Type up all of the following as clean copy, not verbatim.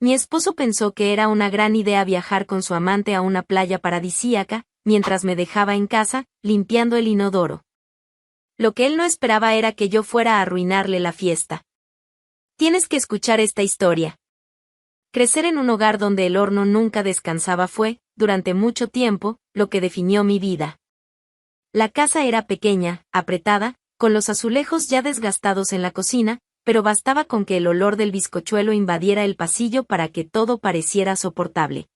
Mi esposo pensó que era una gran idea viajar con su amante a una playa paradisíaca, mientras me dejaba en casa, limpiando el inodoro. Lo que él no esperaba era que yo fuera a arruinarle la fiesta. Tienes que escuchar esta historia. Crecer en un hogar donde el horno nunca descansaba fue, durante mucho tiempo, lo que definió mi vida. La casa era pequeña, apretada, con los azulejos ya desgastados en la cocina, pero bastaba con que el olor del bizcochuelo invadiera el pasillo para que todo pareciera soportable.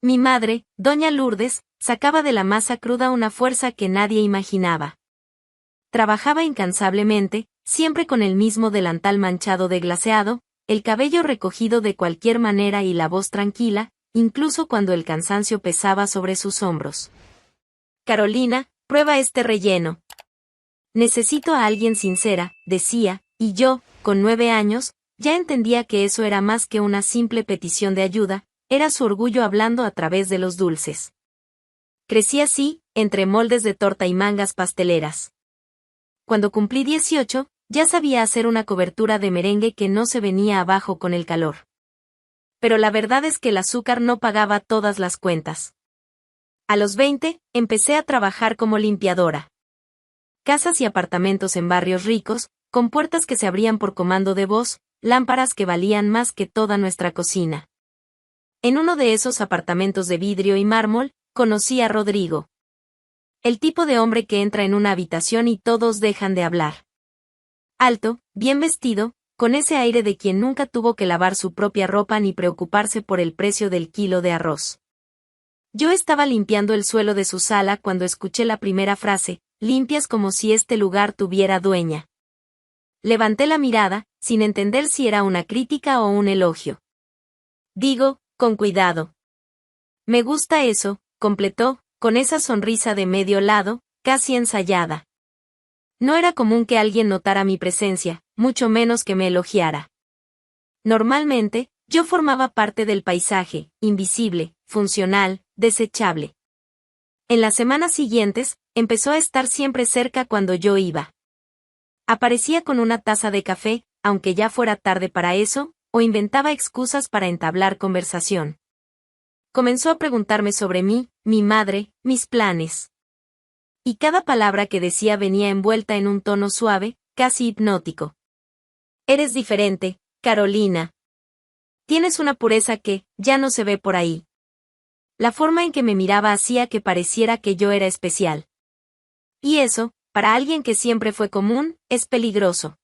Mi madre, doña Lourdes, sacaba de la masa cruda una fuerza que nadie imaginaba. Trabajaba incansablemente, siempre con el mismo delantal manchado de glaseado, el cabello recogido de cualquier manera y la voz tranquila, incluso cuando el cansancio pesaba sobre sus hombros. Carolina, prueba este relleno. Necesito a alguien sincera, decía, y yo, con 9 años, ya entendía que eso era más que una simple petición de ayuda, era su orgullo hablando a través de los dulces. Crecí así, entre moldes de torta y mangas pasteleras. Cuando cumplí 18, ya sabía hacer una cobertura de merengue que no se venía abajo con el calor. Pero la verdad es que el azúcar no pagaba todas las cuentas. A los 20, empecé a trabajar como limpiadora. Casas y apartamentos en barrios ricos, con puertas que se abrían por comando de voz, lámparas que valían más que toda nuestra cocina. En uno de esos apartamentos de vidrio y mármol, conocí a Rodrigo. El tipo de hombre que entra en una habitación y todos dejan de hablar. Alto, bien vestido, con ese aire de quien nunca tuvo que lavar su propia ropa ni preocuparse por el precio del kilo de arroz. Yo estaba limpiando el suelo de su sala cuando escuché la primera frase: limpias como si este lugar tuviera dueña. Levanté la mirada, sin entender si era una crítica o un elogio. Digo, con cuidado. Me gusta eso, completó, con esa sonrisa de medio lado, casi ensayada. No era común que alguien notara mi presencia, mucho menos que me elogiara. Normalmente, yo formaba parte del paisaje, invisible, funcional, desechable. En las semanas siguientes, empezó a estar siempre cerca cuando yo iba. Aparecía con una taza de café, aunque ya fuera tarde para eso, o inventaba excusas para entablar conversación. Comenzó a preguntarme sobre mí, mi madre, mis planes. Y cada palabra que decía venía envuelta en un tono suave, casi hipnótico. Eres diferente, Carolina. Tienes una pureza que, ya no se ve por ahí. La forma en que me miraba hacía que pareciera que yo era especial. Y eso, para alguien que siempre fue común, es peligroso.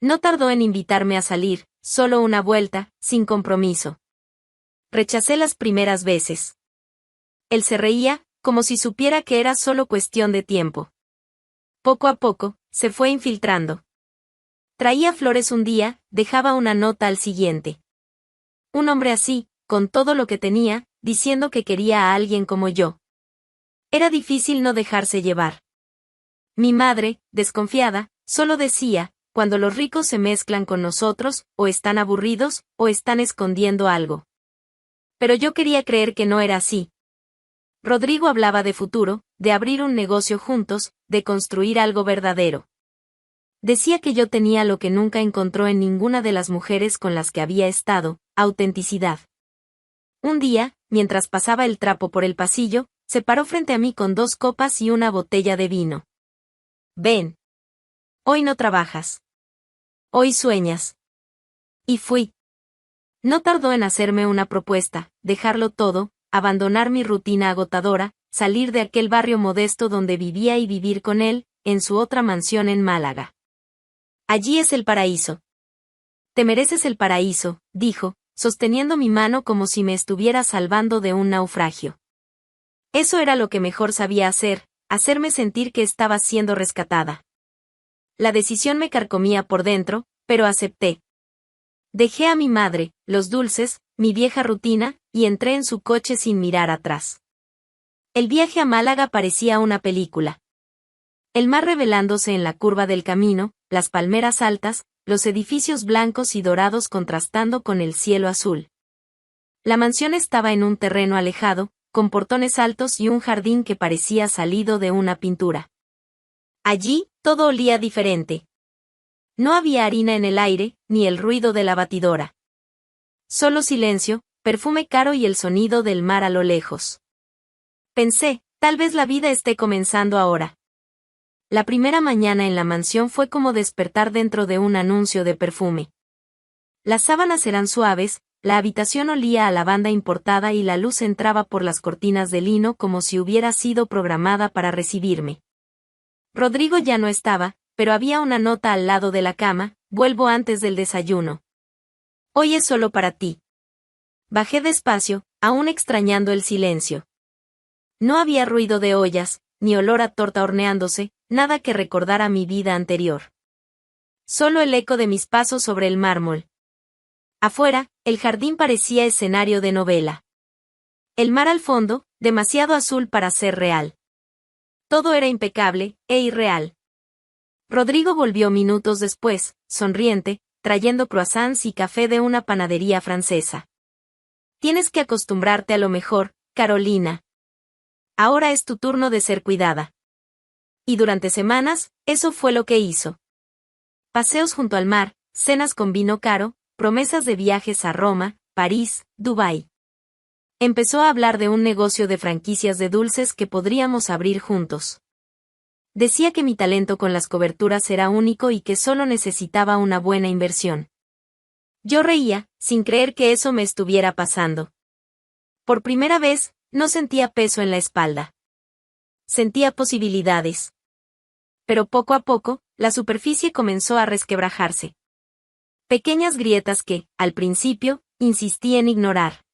No tardó en invitarme a salir, solo una vuelta, sin compromiso. Rechacé las primeras veces. Él se reía, como si supiera que era solo cuestión de tiempo. Poco a poco, se fue infiltrando. Traía flores un día, dejaba una nota al siguiente. Un hombre así, con todo lo que tenía, diciendo que quería a alguien como yo. Era difícil no dejarse llevar. Mi madre, desconfiada, solo decía: cuando los ricos se mezclan con nosotros, o están aburridos, o están escondiendo algo. Pero yo quería creer que no era así. Rodrigo hablaba de futuro, de abrir un negocio juntos, de construir algo verdadero. Decía que yo tenía lo que nunca encontró en ninguna de las mujeres con las que había estado: autenticidad. Un día, mientras pasaba el trapo por el pasillo, se paró frente a mí con 2 copas y una botella de vino. Ven. Hoy no trabajas. Hoy sueñas. Y fui. No tardó en hacerme una propuesta: dejarlo todo, abandonar mi rutina agotadora, salir de aquel barrio modesto donde vivía y vivir con él, en su otra mansión en Málaga. Allí es el paraíso. Te mereces el paraíso, dijo, sosteniendo mi mano como si me estuviera salvando de un naufragio. Eso era lo que mejor sabía hacer, hacerme sentir que estaba siendo rescatada. La decisión me carcomía por dentro, pero acepté. Dejé a mi madre, los dulces, mi vieja rutina, y entré en su coche sin mirar atrás. El viaje a Málaga parecía una película. El mar revelándose en la curva del camino, las palmeras altas, los edificios blancos y dorados contrastando con el cielo azul. La mansión estaba en un terreno alejado, con portones altos y un jardín que parecía salido de una pintura. Allí, todo olía diferente. No había harina en el aire, ni el ruido de la batidora. Solo silencio, perfume caro y el sonido del mar a lo lejos. Pensé, tal vez la vida esté comenzando ahora. La primera mañana en la mansión fue como despertar dentro de un anuncio de perfume. Las sábanas eran suaves, la habitación olía a lavanda importada y la luz entraba por las cortinas de lino como si hubiera sido programada para recibirme. Rodrigo ya no estaba, pero había una nota al lado de la cama: vuelvo antes del desayuno. Hoy es solo para ti. Bajé despacio, aún extrañando el silencio. No había ruido de ollas, ni olor a torta horneándose, nada que recordara mi vida anterior. Solo el eco de mis pasos sobre el mármol. Afuera, el jardín parecía escenario de novela. El mar al fondo, demasiado azul para ser real. Todo era impecable, e irreal. Rodrigo volvió minutos después, sonriente, trayendo croissants y café de una panadería francesa. Tienes que acostumbrarte a lo mejor, Carolina. Ahora es tu turno de ser cuidada. Y durante semanas, eso fue lo que hizo. Paseos junto al mar, cenas con vino caro, promesas de viajes a Roma, París, Dubái. Empezó a hablar de un negocio de franquicias de dulces que podríamos abrir juntos. Decía que mi talento con las coberturas era único y que solo necesitaba una buena inversión. Yo reía, sin creer que eso me estuviera pasando. Por primera vez, no sentía peso en la espalda. Sentía posibilidades. Pero poco a poco, la superficie comenzó a resquebrajarse. Pequeñas grietas que, al principio, insistí en ignorar.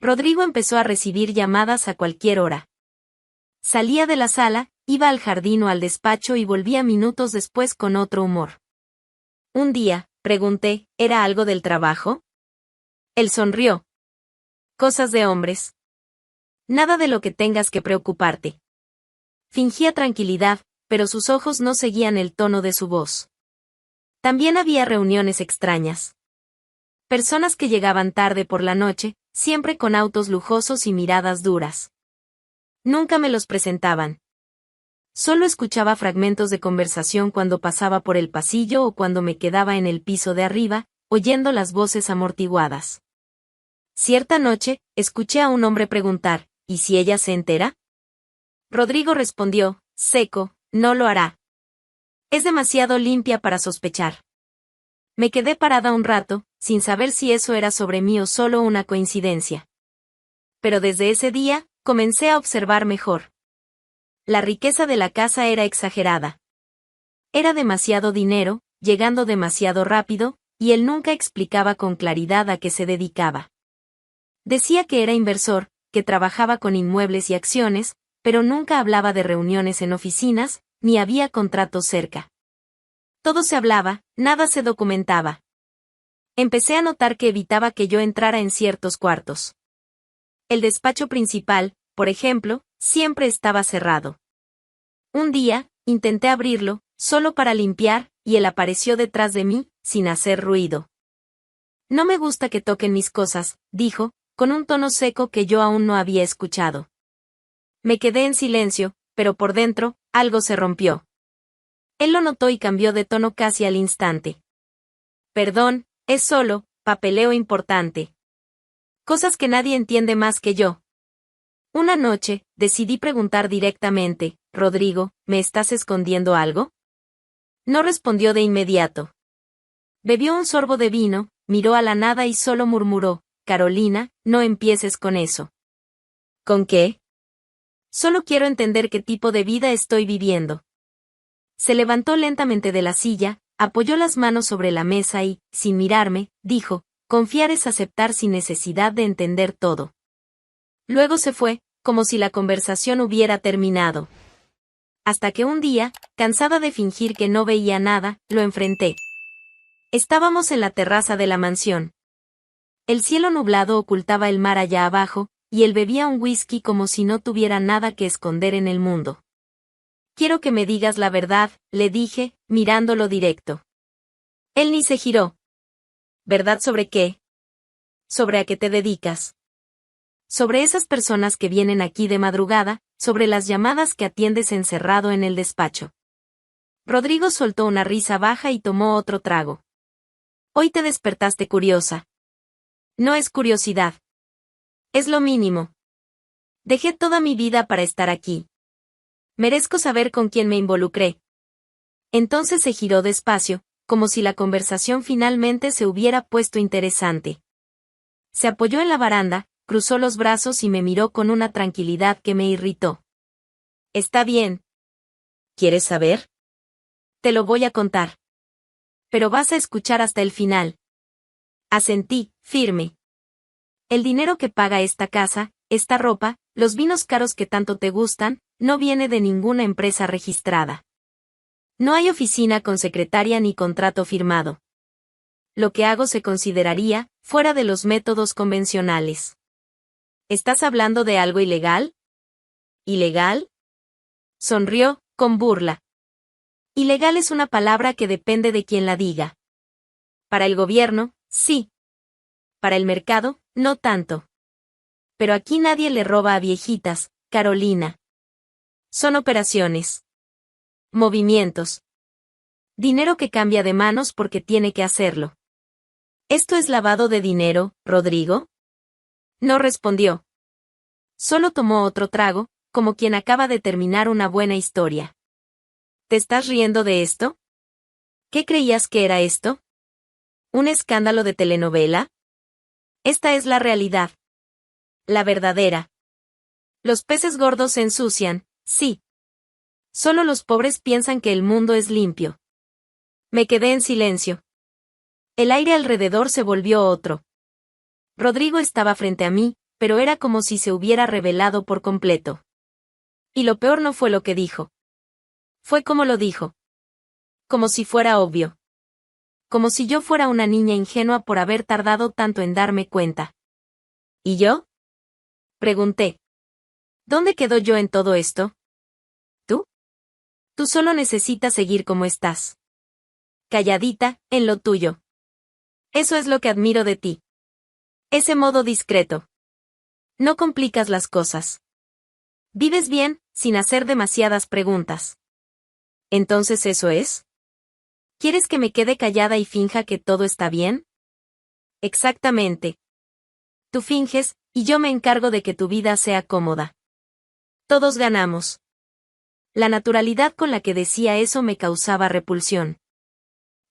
Rodrigo empezó a recibir llamadas a cualquier hora. Salía de la sala, iba al jardín o al despacho y volvía minutos después con otro humor. Un día, pregunté, ¿era algo del trabajo? Él sonrió. Cosas de hombres. Nada de lo que tengas que preocuparte. Fingía tranquilidad, pero sus ojos no seguían el tono de su voz. También había reuniones extrañas. Personas que llegaban tarde por la noche, siempre con autos lujosos y miradas duras. Nunca me los presentaban. Solo escuchaba fragmentos de conversación cuando pasaba por el pasillo o cuando me quedaba en el piso de arriba, oyendo las voces amortiguadas. Cierta noche, escuché a un hombre preguntar, ¿y si ella se entera? Rodrigo respondió, seco, no lo hará. Es demasiado limpia para sospechar. Me quedé parada un rato, sin saber si eso era sobre mí o solo una coincidencia. Pero desde ese día, comencé a observar mejor. La riqueza de la casa era exagerada. Era demasiado dinero, llegando demasiado rápido, y él nunca explicaba con claridad a qué se dedicaba. Decía que era inversor, que trabajaba con inmuebles y acciones, pero nunca hablaba de reuniones en oficinas, ni había contratos cerca. Todo se hablaba, nada se documentaba. Empecé a notar que evitaba que yo entrara en ciertos cuartos. El despacho principal, por ejemplo, siempre estaba cerrado. Un día, intenté abrirlo, solo para limpiar, y él apareció detrás de mí, sin hacer ruido. No me gusta que toquen mis cosas, dijo, con un tono seco que yo aún no había escuchado. Me quedé en silencio, pero por dentro, algo se rompió. Él lo notó y cambió de tono casi al instante. Perdón, es solo papeleo importante. Cosas que nadie entiende más que yo. Una noche, decidí preguntar directamente, Rodrigo, ¿me estás escondiendo algo? No respondió de inmediato. Bebió un sorbo de vino, miró a la nada y solo murmuró, Carolina, no empieces con eso. ¿Con qué? Solo quiero entender qué tipo de vida estoy viviendo. Se levantó lentamente de la silla, apoyó las manos sobre la mesa y, sin mirarme, dijo, confiar es aceptar sin necesidad de entender todo. Luego se fue, como si la conversación hubiera terminado. Hasta que un día, cansada de fingir que no veía nada, lo enfrenté. Estábamos en la terraza de la mansión. El cielo nublado ocultaba el mar allá abajo, y él bebía un whisky como si no tuviera nada que esconder en el mundo. Quiero que me digas la verdad, le dije, mirándolo directo. Él ni se giró. ¿Verdad sobre qué? ¿Sobre a qué te dedicas? Sobre esas personas que vienen aquí de madrugada, sobre las llamadas que atiendes encerrado en el despacho. Rodrigo soltó una risa baja y tomó otro trago. Hoy te despertaste curiosa. No es curiosidad. Es lo mínimo. Dejé toda mi vida para estar aquí. Merezco saber con quién me involucré. Entonces se giró despacio, como si la conversación finalmente se hubiera puesto interesante. Se apoyó en la baranda, cruzó los brazos y me miró con una tranquilidad que me irritó. Está bien. ¿Quieres saber? Te lo voy a contar. Pero vas a escuchar hasta el final. Asentí, firme. El dinero que paga esta casa, esta ropa, los vinos caros que tanto te gustan, no viene de ninguna empresa registrada. No hay oficina con secretaria ni contrato firmado. Lo que hago se consideraría, fuera de los métodos convencionales. ¿Estás hablando de algo ilegal? ¿Ilegal? Sonrió, con burla. Ilegal es una palabra que depende de quien la diga. Para el gobierno, sí. Para el mercado, no tanto. Pero aquí nadie le roba a viejitas, Carolina. Son operaciones. Movimientos. Dinero que cambia de manos porque tiene que hacerlo. ¿Esto es lavado de dinero, Rodrigo? No respondió. Solo tomó otro trago, como quien acaba de terminar una buena historia. ¿Te estás riendo de esto? ¿Qué creías que era esto? ¿Un escándalo de telenovela? Esta es la realidad. La verdadera. Los peces gordos se ensucian, sí. Solo los pobres piensan que el mundo es limpio. Me quedé en silencio. El aire alrededor se volvió otro. Rodrigo estaba frente a mí, pero era como si se hubiera revelado por completo. Y lo peor no fue lo que dijo. Fue como lo dijo. Como si fuera obvio. Como si yo fuera una niña ingenua por haber tardado tanto en darme cuenta. ¿Y yo? Pregunté. ¿Dónde quedo yo en todo esto? ¿Tú? Tú solo necesitas seguir como estás. Calladita, en lo tuyo. Eso es lo que admiro de ti. Ese modo discreto. No complicas las cosas. Vives bien, sin hacer demasiadas preguntas. ¿Entonces eso es? ¿Quieres que me quede callada y finja que todo está bien? Exactamente. Tú finges, y yo me encargo de que tu vida sea cómoda. Todos ganamos. La naturalidad con la que decía eso me causaba repulsión.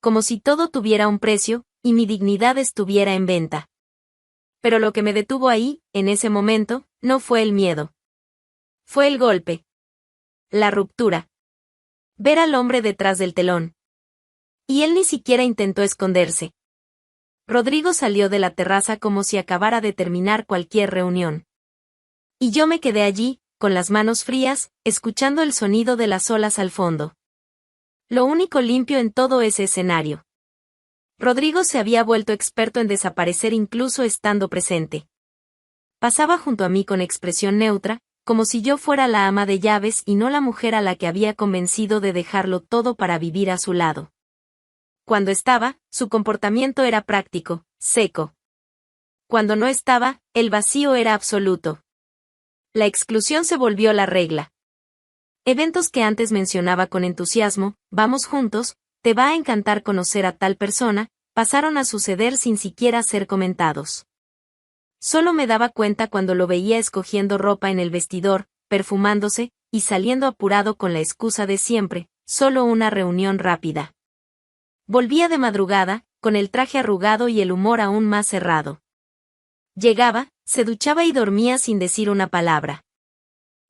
Como si todo tuviera un precio, y mi dignidad estuviera en venta. Pero lo que me detuvo ahí, en ese momento, no fue el miedo. Fue el golpe. La ruptura. Ver al hombre detrás del telón. Y él ni siquiera intentó esconderse. Rodrigo salió de la terraza como si acabara de terminar cualquier reunión. Y yo me quedé allí, con las manos frías, escuchando el sonido de las olas al fondo. Lo único limpio en todo ese escenario. Rodrigo se había vuelto experto en desaparecer incluso estando presente. Pasaba junto a mí con expresión neutra, como si yo fuera la ama de llaves y no la mujer a la que había convencido de dejarlo todo para vivir a su lado. Cuando estaba, su comportamiento era práctico, seco. Cuando no estaba, el vacío era absoluto. La exclusión se volvió la regla. Eventos que antes mencionaba con entusiasmo, vamos juntos, te va a encantar conocer a tal persona, pasaron a suceder sin siquiera ser comentados. Solo me daba cuenta cuando lo veía escogiendo ropa en el vestidor, perfumándose, y saliendo apurado con la excusa de siempre, solo una reunión rápida. Volvía de madrugada, con el traje arrugado y el humor aún más cerrado. Llegaba, se duchaba y dormía sin decir una palabra.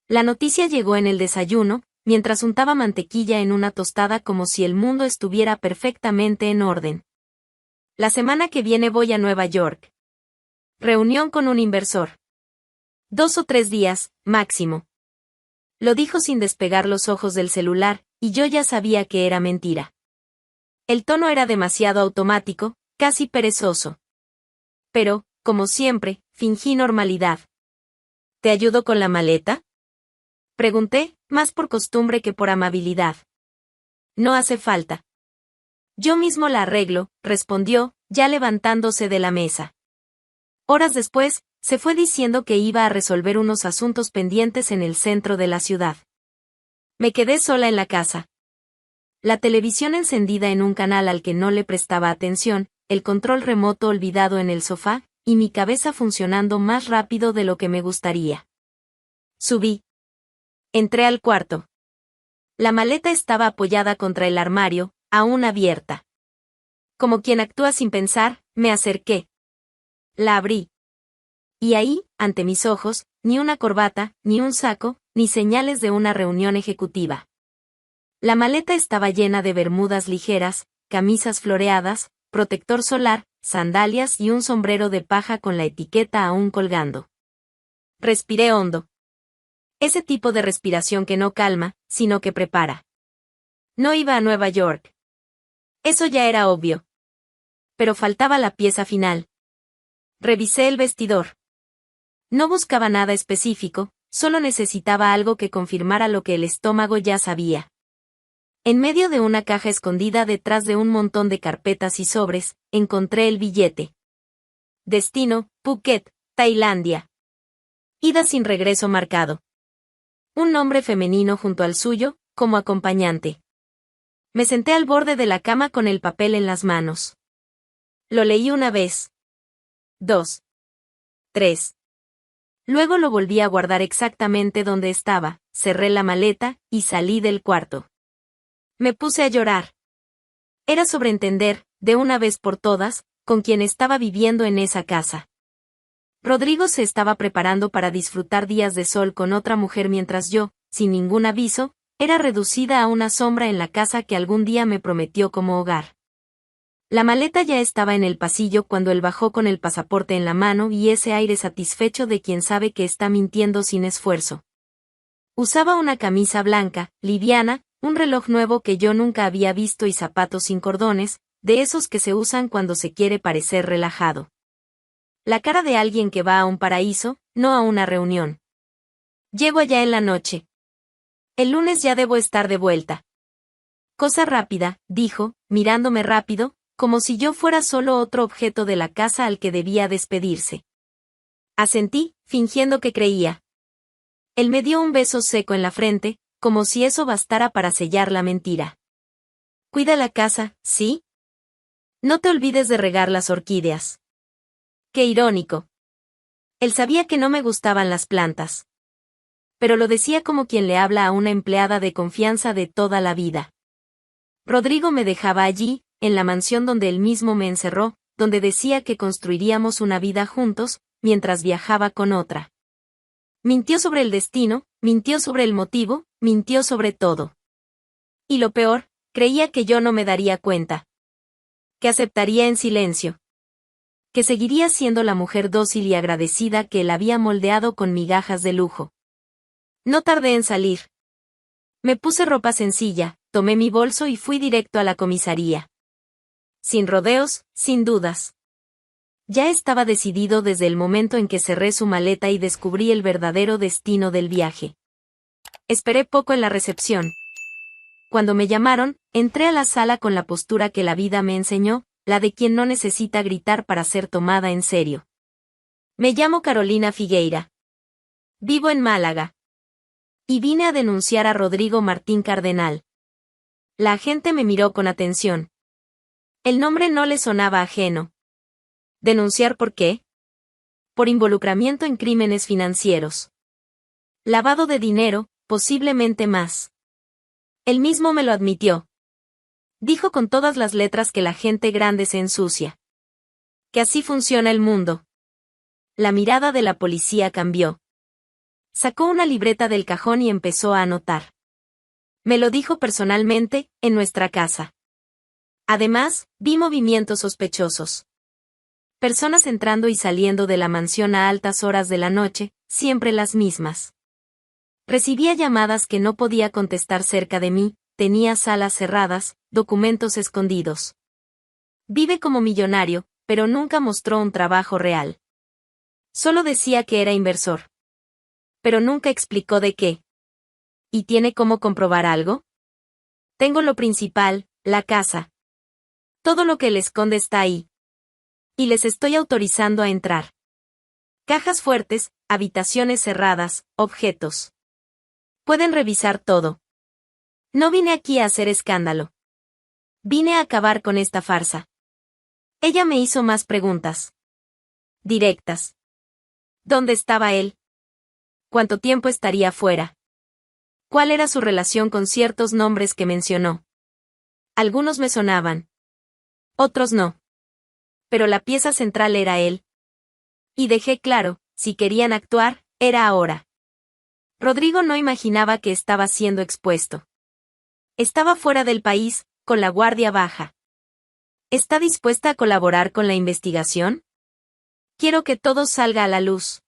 La noticia llegó en el desayuno, mientras untaba mantequilla en una tostada como si el mundo estuviera perfectamente en orden. La semana que viene voy a Nueva York. Reunión con un inversor. 2 o 3 días, máximo. Lo dijo sin despegar los ojos del celular, y yo ya sabía que era mentira. El tono era demasiado automático, casi perezoso. Pero, como siempre, fingí normalidad. ¿Te ayudo con la maleta? Pregunté, más por costumbre que por amabilidad. No hace falta. Yo mismo la arreglo, respondió, ya levantándose de la mesa. Horas después, se fue diciendo que iba a resolver unos asuntos pendientes en el centro de la ciudad. Me quedé sola en la casa. La televisión encendida en un canal al que no le prestaba atención, el control remoto olvidado en el sofá, y mi cabeza funcionando más rápido de lo que me gustaría. Subí. Entré al cuarto. La maleta estaba apoyada contra el armario, aún abierta. Como quien actúa sin pensar, me acerqué. La abrí. Y ahí, ante mis ojos, ni una corbata, ni un saco, ni señales de una reunión ejecutiva. La maleta estaba llena de bermudas ligeras, camisas floreadas, protector solar, sandalias y un sombrero de paja con la etiqueta aún colgando. Respiré hondo. Ese tipo de respiración que no calma, sino que prepara. No iba a Nueva York. Eso ya era obvio. Pero faltaba la pieza final. Revisé el vestidor. No buscaba nada específico, solo necesitaba algo que confirmara lo que el estómago ya sabía. En medio de una caja escondida detrás de un montón de carpetas y sobres, encontré el billete. Destino, Phuket, Tailandia. Ida sin regreso marcado. Un nombre femenino junto al suyo, como acompañante. Me senté al borde de la cama con el papel en las manos. Lo leí una vez. 2. 3. Luego lo volví a guardar exactamente donde estaba, cerré la maleta, y salí del cuarto. Me puse a llorar. Era sobreentender, de una vez por todas, con quien estaba viviendo en esa casa. Rodrigo se estaba preparando para disfrutar días de sol con otra mujer mientras yo, sin ningún aviso, era reducida a una sombra en la casa que algún día me prometió como hogar. La maleta ya estaba en el pasillo cuando él bajó con el pasaporte en la mano y ese aire satisfecho de quien sabe que está mintiendo sin esfuerzo. Usaba una camisa blanca, liviana, un reloj nuevo que yo nunca había visto y zapatos sin cordones, de esos que se usan cuando se quiere parecer relajado. La cara de alguien que va a un paraíso, no a una reunión. Llego allá en la noche. El lunes ya debo estar de vuelta. Cosa rápida, dijo, mirándome rápido, como si yo fuera solo otro objeto de la casa al que debía despedirse. Asentí, fingiendo que creía. Él me dio un beso seco en la frente, como si eso bastara para sellar la mentira. Cuida la casa, ¿sí? No te olvides de regar las orquídeas. Qué irónico. Él sabía que no me gustaban las plantas. Pero lo decía como quien le habla a una empleada de confianza de toda la vida. Rodrigo me dejaba allí, en la mansión donde él mismo me encerró, donde decía que construiríamos una vida juntos, mientras viajaba con otra. Mintió sobre el destino, mintió sobre el motivo, mintió sobre todo. Y lo peor, creía que yo no me daría cuenta. Que aceptaría en silencio. Que seguiría siendo la mujer dócil y agradecida que él había moldeado con migajas de lujo. No tardé en salir. Me puse ropa sencilla, tomé mi bolso y fui directo a la comisaría. Sin rodeos, sin dudas. Ya estaba decidido desde el momento en que cerré su maleta y descubrí el verdadero destino del viaje. Esperé poco en la recepción. Cuando me llamaron, entré a la sala con la postura que la vida me enseñó, la de quien no necesita gritar para ser tomada en serio. Me llamo Carolina Figueira. Vivo en Málaga. Y vine a denunciar a Rodrigo Martín Cardenal. La agente me miró con atención. El nombre no le sonaba ajeno. ¿Denunciar por qué? Por involucramiento en crímenes financieros. Lavado de dinero, posiblemente más. Él mismo me lo admitió. Dijo con todas las letras que la gente grande se ensucia. Que así funciona el mundo. La mirada de la policía cambió. Sacó una libreta del cajón y empezó a anotar. Me lo dijo personalmente, en nuestra casa. Además, vi movimientos sospechosos. Personas entrando y saliendo de la mansión a altas horas de la noche, siempre las mismas. Recibía llamadas que no podía contestar cerca de mí, tenía salas cerradas, documentos escondidos. Vive como millonario, pero nunca mostró un trabajo real. Solo decía que era inversor. Pero nunca explicó de qué. ¿Y tiene cómo comprobar algo? Tengo lo principal, la casa. Todo lo que él esconde está ahí. Y les estoy autorizando a entrar. Cajas fuertes, habitaciones cerradas, objetos. Pueden revisar todo. No vine aquí a hacer escándalo. Vine a acabar con esta farsa. Ella me hizo más preguntas. directas. ¿Dónde estaba él? ¿Cuánto tiempo estaría fuera? ¿Cuál era su relación con ciertos nombres que mencionó? Algunos me sonaban. Otros no. Pero la pieza central era él. Y dejé claro, si querían actuar, era ahora. Rodrigo no imaginaba que estaba siendo expuesto. Estaba fuera del país, con la guardia baja. ¿Está dispuesta a colaborar con la investigación? Quiero que todo salga a la luz.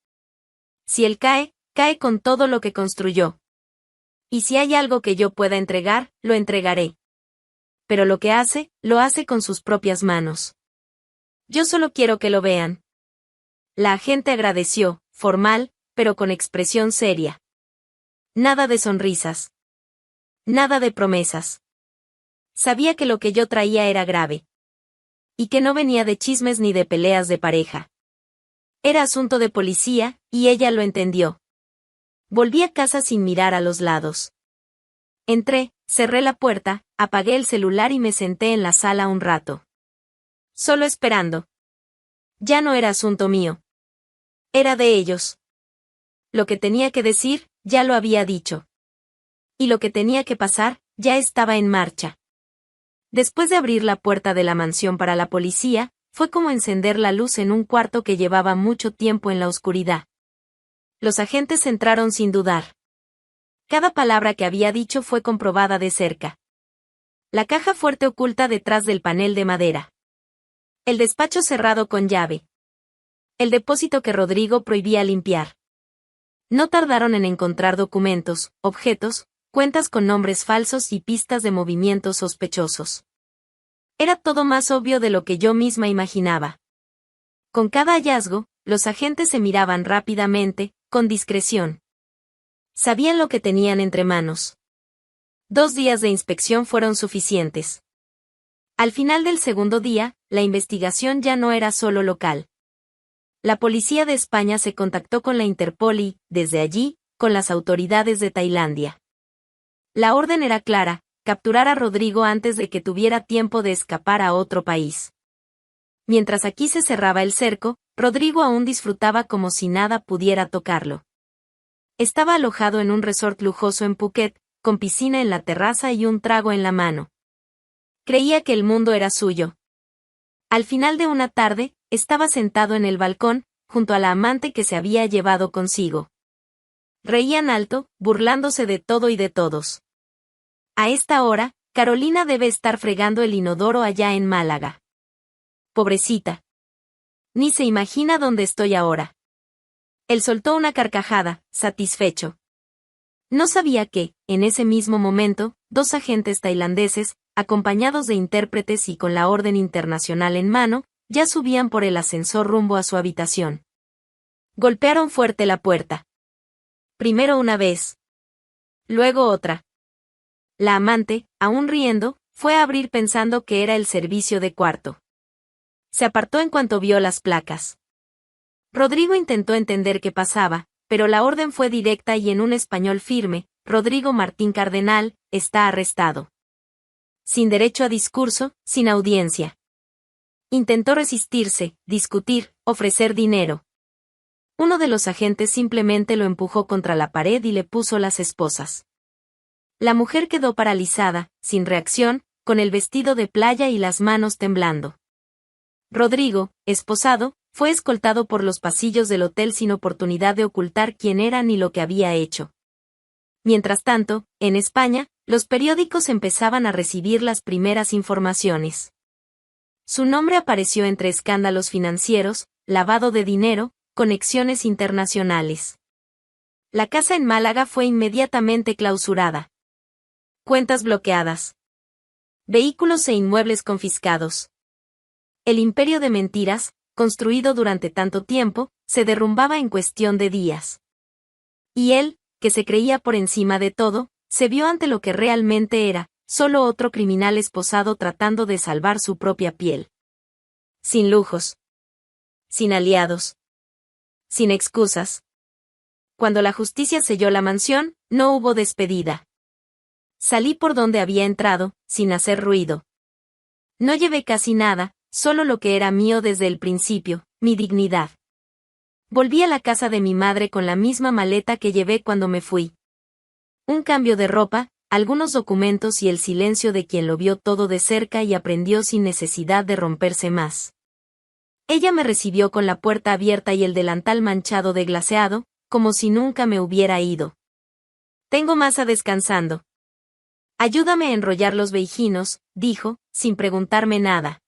Si él cae, cae con todo lo que construyó. Y si hay algo que yo pueda entregar, lo entregaré. Pero lo que hace, lo hace con sus propias manos. Yo solo quiero que lo vean. La agente agradeció, formal, pero con expresión seria. Nada de sonrisas. Nada de promesas. Sabía que lo que yo traía era grave. Y que no venía de chismes ni de peleas de pareja. Era asunto de policía, y ella lo entendió. Volví a casa sin mirar a los lados. Entré, cerré la puerta, apagué el celular y me senté en la sala un rato. Solo esperando. Ya no era asunto mío. Era de ellos. Lo que tenía que decir, ya lo había dicho. Y lo que tenía que pasar, ya estaba en marcha. Después de abrir la puerta de la mansión para la policía, fue como encender la luz en un cuarto que llevaba mucho tiempo en la oscuridad. Los agentes entraron sin dudar. Cada palabra que había dicho fue comprobada de cerca. La caja fuerte oculta detrás del panel de madera. El despacho cerrado con llave. El depósito que Rodrigo prohibía limpiar. No tardaron en encontrar documentos, objetos, cuentas con nombres falsos y pistas de movimientos sospechosos. Era todo más obvio de lo que yo misma imaginaba. Con cada hallazgo, los agentes se miraban rápidamente, con discreción. Sabían lo que tenían entre manos. 2 días de inspección fueron suficientes. Al final del segundo día, la investigación ya no era solo local. La policía de España se contactó con la Interpol y, desde allí, con las autoridades de Tailandia. La orden era clara: capturar a Rodrigo antes de que tuviera tiempo de escapar a otro país. Mientras aquí se cerraba el cerco, Rodrigo aún disfrutaba como si nada pudiera tocarlo. Estaba alojado en un resort lujoso en Phuket, con piscina en la terraza y un trago en la mano. Creía que el mundo era suyo. Al final de una tarde, estaba sentado en el balcón, junto a la amante que se había llevado consigo. Reían alto, burlándose de todo y de todos. A esta hora, Carolina debe estar fregando el inodoro allá en Málaga. Pobrecita. Ni se imagina dónde estoy ahora. Él soltó una carcajada, satisfecho. No sabía que, en ese mismo momento, 2 agentes tailandeses, acompañados de intérpretes y con la orden internacional en mano, ya subían por el ascensor rumbo a su habitación. Golpearon fuerte la puerta. Primero una vez. Luego otra. La amante, aún riendo, fue a abrir pensando que era el servicio de cuarto. Se apartó en cuanto vio las placas. Rodrigo intentó entender qué pasaba, pero la orden fue directa y en un español firme: Rodrigo Martín Cardenal, está arrestado. Sin derecho a discurso, sin audiencia. Intentó resistirse, discutir, ofrecer dinero. Uno de los agentes simplemente lo empujó contra la pared y le puso las esposas. La mujer quedó paralizada, sin reacción, con el vestido de playa y las manos temblando. Rodrigo, esposado, fue escoltado por los pasillos del hotel sin oportunidad de ocultar quién era ni lo que había hecho. Mientras tanto, en España, los periódicos empezaban a recibir las primeras informaciones. Su nombre apareció entre escándalos financieros, lavado de dinero, conexiones internacionales. La casa en Málaga fue inmediatamente clausurada. Cuentas bloqueadas. Vehículos e inmuebles confiscados. El imperio de mentiras, construido durante tanto tiempo, se derrumbaba en cuestión de días. Y él, que se creía por encima de todo, se vio ante lo que realmente era, solo otro criminal esposado tratando de salvar su propia piel. Sin lujos. Sin aliados. Sin excusas. Cuando la justicia selló la mansión, no hubo despedida. Salí por donde había entrado, sin hacer ruido. No llevé casi nada, solo lo que era mío desde el principio, mi dignidad. Volví a la casa de mi madre con la misma maleta que llevé cuando me fui. Un cambio de ropa, algunos documentos y el silencio de quien lo vio todo de cerca y aprendió sin necesidad de romperse más. Ella me recibió con la puerta abierta y el delantal manchado de glaseado, como si nunca me hubiera ido. Tengo masa descansando. Ayúdame a enrollar los veijinos, dijo, sin preguntarme nada.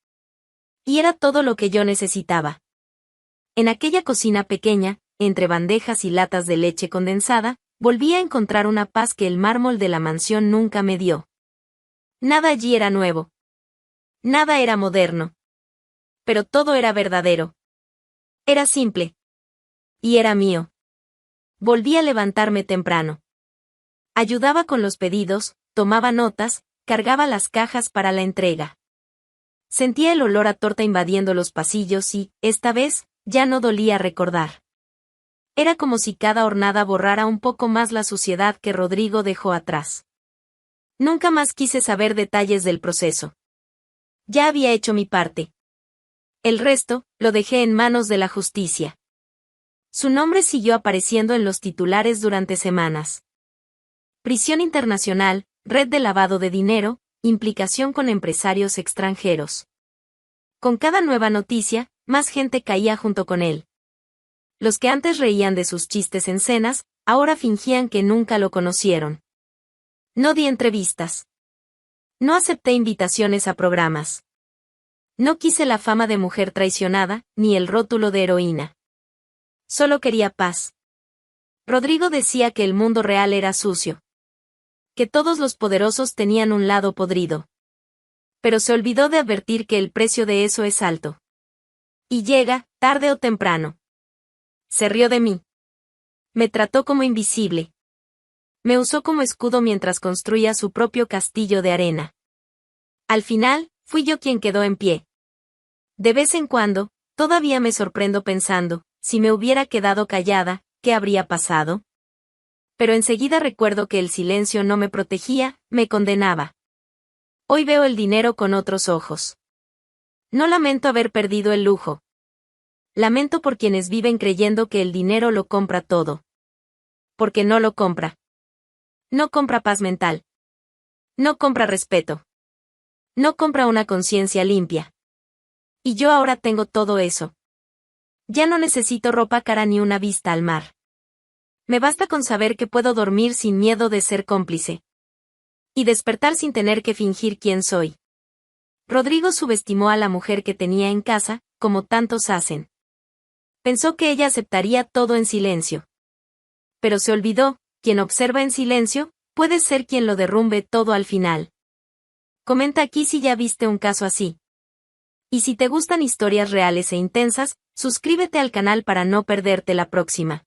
Y era todo lo que yo necesitaba. En aquella cocina pequeña, entre bandejas y latas de leche condensada, volví a encontrar una paz que el mármol de la mansión nunca me dio. Nada allí era nuevo. Nada era moderno. Pero todo era verdadero. Era simple. Y era mío. Volví a levantarme temprano. Ayudaba con los pedidos, tomaba notas, cargaba las cajas para la entrega. Sentía el olor a torta invadiendo los pasillos y, esta vez, ya no dolía recordar. Era como si cada hornada borrara un poco más la suciedad que Rodrigo dejó atrás. Nunca más quise saber detalles del proceso. Ya había hecho mi parte. El resto, lo dejé en manos de la justicia. Su nombre siguió apareciendo en los titulares durante semanas. Prisión internacional, red de lavado de dinero, implicación con empresarios extranjeros. Con cada nueva noticia, más gente caía junto con él. Los que antes reían de sus chistes en cenas, ahora fingían que nunca lo conocieron. No di entrevistas. No acepté invitaciones a programas. No quise la fama de mujer traicionada, ni el rótulo de heroína. Solo quería paz. Rodrigo decía que el mundo real era sucio. Que todos los poderosos tenían un lado podrido. Pero se olvidó de advertir que el precio de eso es alto. Y llega, tarde o temprano. Se rió de mí. Me trató como invisible. Me usó como escudo mientras construía su propio castillo de arena. Al final, fui yo quien quedó en pie. De vez en cuando, todavía me sorprendo pensando, si me hubiera quedado callada, ¿qué habría pasado? Pero enseguida recuerdo que el silencio no me protegía, me condenaba. Hoy veo el dinero con otros ojos. No lamento haber perdido el lujo. Lamento por quienes viven creyendo que el dinero lo compra todo. Porque no lo compra. No compra paz mental. No compra respeto. No compra una conciencia limpia. Y yo ahora tengo todo eso. Ya no necesito ropa cara ni una vista al mar. Me basta con saber que puedo dormir sin miedo de ser cómplice. Y despertar sin tener que fingir quién soy. Rodrigo subestimó a la mujer que tenía en casa, como tantos hacen. Pensó que ella aceptaría todo en silencio. Pero se olvidó, quien observa en silencio, puede ser quien lo derrumbe todo al final. Comenta aquí si ya viste un caso así. Y si te gustan historias reales e intensas, suscríbete al canal para no perderte la próxima.